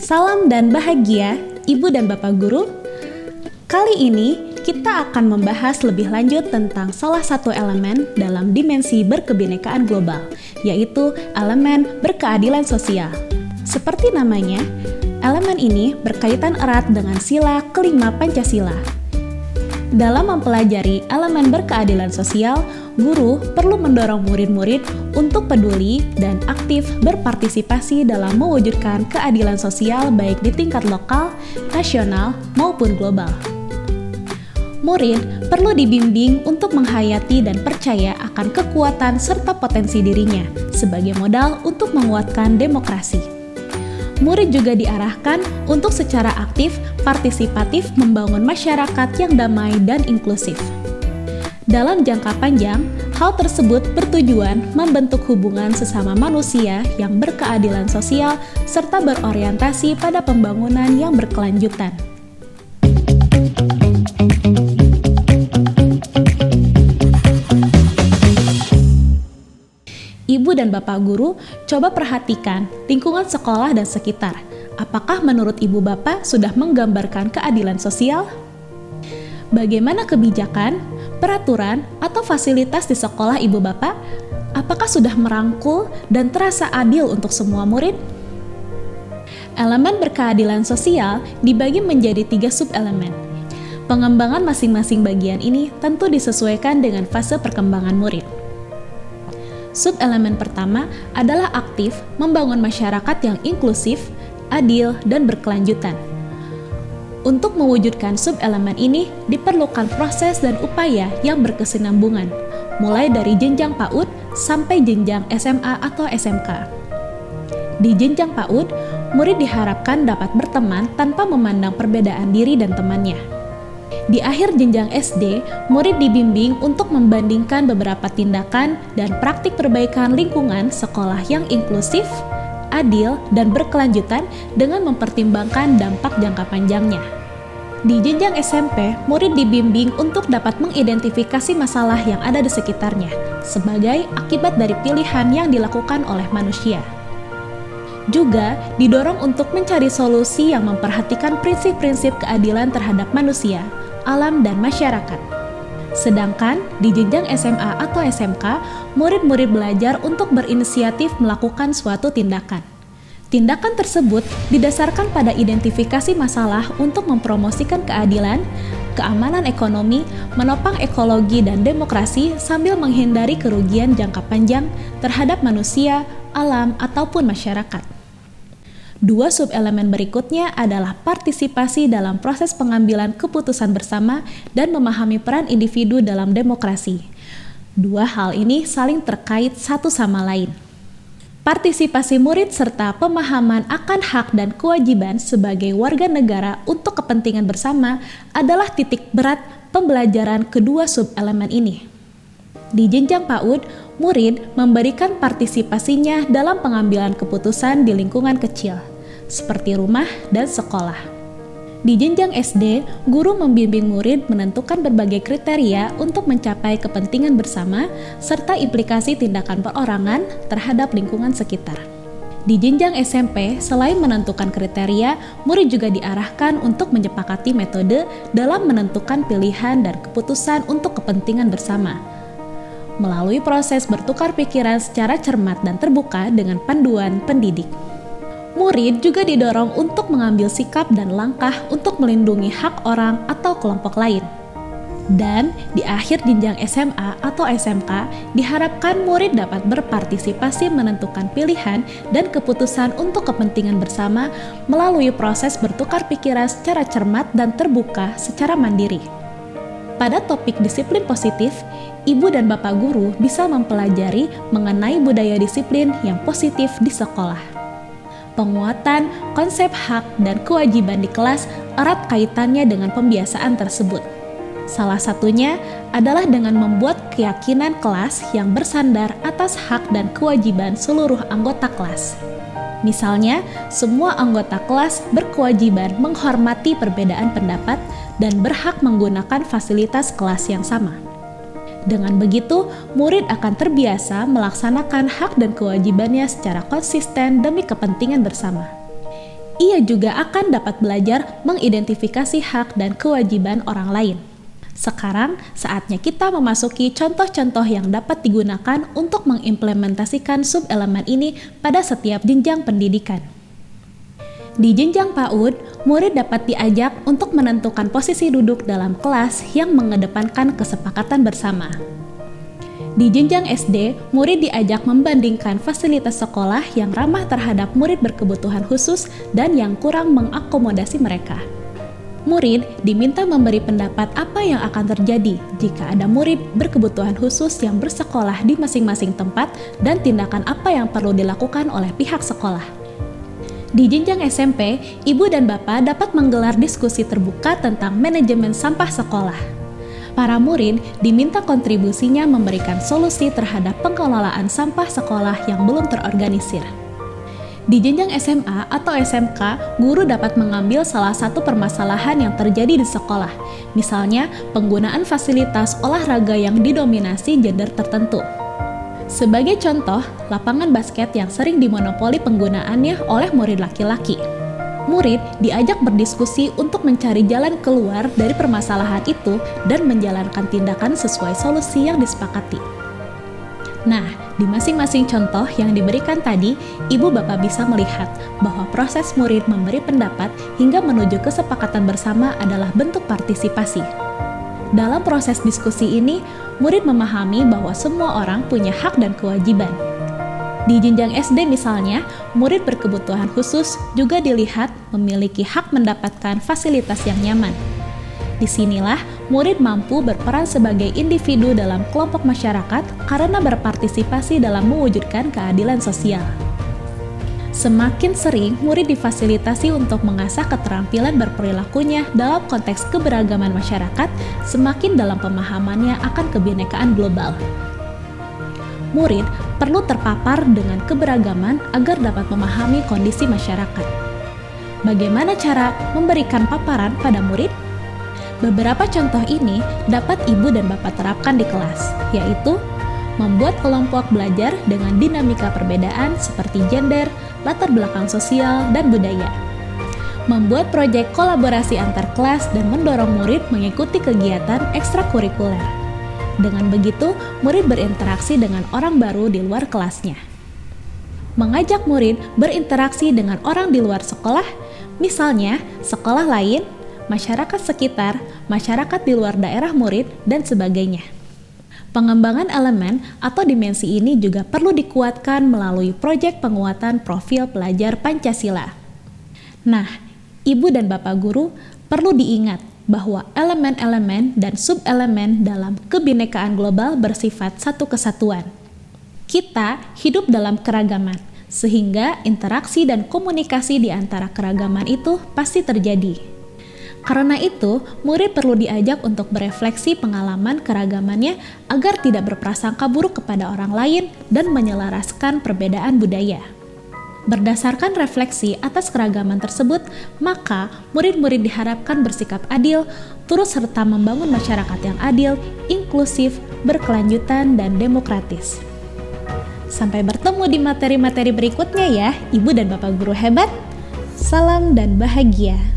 Salam dan bahagia, Ibu dan Bapak Guru. Kali ini kita akan membahas lebih lanjut tentang salah satu elemen dalam dimensi berkebinekaan global, yaitu elemen berkeadilan sosial. Seperti namanya, elemen ini berkaitan erat dengan sila kelima Pancasila. Dalam mempelajari elemen berkeadilan sosial, guru perlu mendorong murid-murid untuk peduli dan aktif berpartisipasi dalam mewujudkan keadilan sosial baik di tingkat lokal, nasional, maupun global. Murid perlu dibimbing untuk menghayati dan percaya akan kekuatan serta potensi dirinya sebagai modal untuk menguatkan demokrasi. Murid juga diarahkan untuk secara aktif, partisipatif membangun masyarakat yang damai dan inklusif. Dalam jangka panjang, hal tersebut bertujuan membentuk hubungan sesama manusia yang berkeadilan sosial serta berorientasi pada pembangunan yang berkelanjutan. Ibu dan Bapak Guru, coba perhatikan lingkungan sekolah dan sekitar. Apakah menurut Ibu Bapak sudah menggambarkan keadilan sosial? Bagaimana kebijakan, peraturan, atau fasilitas di sekolah Ibu Bapak? Apakah sudah merangkul dan terasa adil untuk semua murid? Elemen berkeadilan sosial dibagi menjadi 3 subelemen. Pengembangan masing-masing bagian ini tentu disesuaikan dengan fase perkembangan murid. Subelemen pertama adalah aktif membangun masyarakat yang inklusif, adil, dan berkelanjutan. Untuk mewujudkan subelemen ini diperlukan proses dan upaya yang berkesinambungan, mulai dari jenjang PAUD sampai jenjang SMA atau SMK. Di jenjang PAUD, murid diharapkan dapat berteman tanpa memandang perbedaan diri dan temannya. Di akhir jenjang SD, murid dibimbing untuk membandingkan beberapa tindakan dan praktik perbaikan lingkungan sekolah yang inklusif, adil, dan berkelanjutan dengan mempertimbangkan dampak jangka panjangnya. Di jenjang SMP, murid dibimbing untuk dapat mengidentifikasi masalah yang ada di sekitarnya sebagai akibat dari pilihan yang dilakukan oleh manusia. Juga didorong untuk mencari solusi yang memperhatikan prinsip-prinsip keadilan terhadap manusia, alam, dan masyarakat. Sedangkan di jenjang SMA atau SMK, murid-murid belajar untuk berinisiatif melakukan suatu tindakan. Tindakan tersebut didasarkan pada identifikasi masalah untuk mempromosikan keadilan, keamanan ekonomi, menopang ekologi dan demokrasi sambil menghindari kerugian jangka panjang terhadap manusia, alam, ataupun masyarakat. 2 subelemen berikutnya adalah partisipasi dalam proses pengambilan keputusan bersama dan memahami peran individu dalam demokrasi. 2 hal ini saling terkait satu sama lain. Partisipasi murid serta pemahaman akan hak dan kewajiban sebagai warga negara untuk kepentingan bersama adalah titik berat pembelajaran kedua subelemen ini. Di jenjang PAUD, murid memberikan partisipasinya dalam pengambilan keputusan di lingkungan kecil, seperti rumah dan sekolah. Di jenjang SD, guru membimbing murid menentukan berbagai kriteria untuk mencapai kepentingan bersama serta implikasi tindakan perorangan terhadap lingkungan sekitar. Di jenjang SMP, selain menentukan kriteria, murid juga diarahkan untuk menyepakati metode dalam menentukan pilihan dan keputusan untuk kepentingan bersama, melalui proses bertukar pikiran secara cermat dan terbuka dengan panduan pendidik. Murid juga didorong untuk mengambil sikap dan langkah untuk melindungi hak orang atau kelompok lain. Dan di akhir jenjang SMA atau SMK, diharapkan murid dapat berpartisipasi menentukan pilihan dan keputusan untuk kepentingan bersama melalui proses bertukar pikiran secara cermat dan terbuka secara mandiri. Pada topik disiplin positif, Ibu dan Bapak Guru bisa mempelajari mengenai budaya disiplin yang positif di sekolah. Penguatan konsep hak dan kewajiban di kelas erat kaitannya dengan pembiasaan tersebut. Salah satunya adalah dengan membuat keyakinan kelas yang bersandar atas hak dan kewajiban seluruh anggota kelas. Misalnya, semua anggota kelas berkewajiban menghormati perbedaan pendapat dan berhak menggunakan fasilitas kelas yang sama. Dengan begitu, murid akan terbiasa melaksanakan hak dan kewajibannya secara konsisten demi kepentingan bersama. Ia juga akan dapat belajar mengidentifikasi hak dan kewajiban orang lain. Sekarang, saatnya kita memasuki contoh-contoh yang dapat digunakan untuk mengimplementasikan sub-elemen ini pada setiap jenjang pendidikan. Di jenjang PAUD, murid dapat diajak untuk menentukan posisi duduk dalam kelas yang mengedepankan kesepakatan bersama. Di jenjang SD, murid diajak membandingkan fasilitas sekolah yang ramah terhadap murid berkebutuhan khusus dan yang kurang mengakomodasi mereka. Murid diminta memberi pendapat apa yang akan terjadi jika ada murid berkebutuhan khusus yang bersekolah di masing-masing tempat dan tindakan apa yang perlu dilakukan oleh pihak sekolah. Di jenjang SMP, ibu dan bapak dapat menggelar diskusi terbuka tentang manajemen sampah sekolah. Para murid diminta kontribusinya memberikan solusi terhadap pengelolaan sampah sekolah yang belum terorganisir. Di jenjang SMA atau SMK, guru dapat mengambil salah satu permasalahan yang terjadi di sekolah, misalnya penggunaan fasilitas olahraga yang didominasi gender tertentu. Sebagai contoh, lapangan basket yang sering dimonopoli penggunaannya oleh murid laki-laki. Murid diajak berdiskusi untuk mencari jalan keluar dari permasalahan itu dan menjalankan tindakan sesuai solusi yang disepakati. Nah, di masing-masing contoh yang diberikan tadi, ibu bapak bisa melihat bahwa proses murid memberi pendapat hingga menuju kesepakatan bersama adalah bentuk partisipasi. Dalam proses diskusi ini, murid memahami bahwa semua orang punya hak dan kewajiban. Di jenjang SD misalnya, murid berkebutuhan khusus juga dilihat memiliki hak mendapatkan fasilitas yang nyaman. Disinilah murid mampu berperan sebagai individu dalam kelompok masyarakat karena berpartisipasi dalam mewujudkan keadilan sosial. Semakin sering murid difasilitasi untuk mengasah keterampilan berperilakunya dalam konteks keberagaman masyarakat, semakin dalam pemahamannya akan kebinekaan global. Murid perlu terpapar dengan keberagaman agar dapat memahami kondisi masyarakat. Bagaimana cara memberikan paparan pada murid? Beberapa contoh ini dapat ibu dan bapak terapkan di kelas, yaitu membuat kelompok belajar dengan dinamika perbedaan seperti gender, latar belakang sosial, dan budaya. Membuat proyek kolaborasi antar kelas dan mendorong murid mengikuti kegiatan ekstrakurikuler. Dengan begitu, murid berinteraksi dengan orang baru di luar kelasnya. Mengajak murid berinteraksi dengan orang di luar sekolah, misalnya sekolah lain, masyarakat sekitar, masyarakat di luar daerah murid, dan sebagainya. Pengembangan elemen atau dimensi ini juga perlu dikuatkan melalui proyek penguatan profil pelajar Pancasila. Nah, ibu dan bapak guru perlu diingat bahwa elemen-elemen dan sub-elemen dalam kebinekaan global bersifat satu kesatuan. Kita hidup dalam keragaman, sehingga interaksi dan komunikasi di antara keragaman itu pasti terjadi. Karena itu, murid perlu diajak untuk berefleksi pengalaman keragamannya agar tidak berprasangka buruk kepada orang lain dan menyelaraskan perbedaan budaya. Berdasarkan refleksi atas keragaman tersebut, maka murid-murid diharapkan bersikap adil, turut serta membangun masyarakat yang adil, inklusif, berkelanjutan, dan demokratis. Sampai bertemu di materi-materi berikutnya ya, Ibu dan Bapak Guru hebat. Salam dan bahagia.